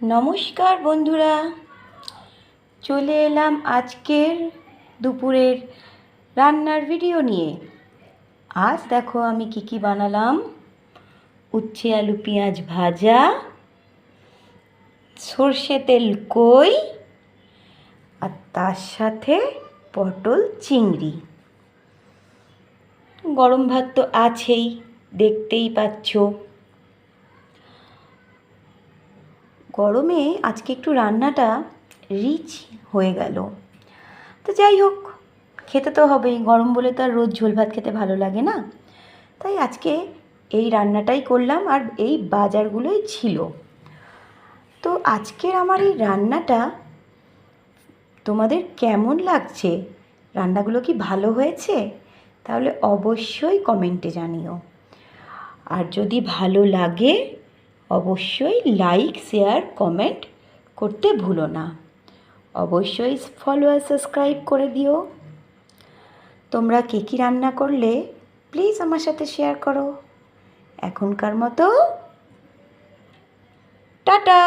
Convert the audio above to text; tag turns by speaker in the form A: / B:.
A: নমস্কার বন্ধুরা, চলে এলাম আজকের দুপুরের রান্নার ভিডিও নিয়ে। আজ দেখো আমি কি বানালাম। উচ্ছে আলু পেঁয়াজ ভাজা, সর্ষে তেল কই, আর তার সাথে পটল চিংড়ি। গরম ভাত তো আছেই, দেখতেই পাচ্ছ। গরমে আজকে একটু রান্নাটা রিচ হয়ে গেল। তো যাই হোক, খেতে তো হবেই, গরম বলে তো আর রোজ ঝোল ভাত খেতে ভালো লাগে না। তাই আজকে এই রান্নাটাই করলাম, আর এই বাজারগুলোই ছিল। তো আজকের আমার এই রান্নাটা তোমাদের কেমন লাগছে? রান্নাগুলো কি ভালো হয়েছে? তাহলে অবশ্যই কমেন্টে জানিও। আর যদি ভালো লাগে অবশ্যই লাইক শেয়ার কমেন্ট করতে ভুলো না। অবশ্যই ফলো আর সাবস্ক্রাইব করে দিও। তোমরা কী রান্না করলে প্লিজ আমার সাথে শেয়ার করো। এখনকার মতো টাটা।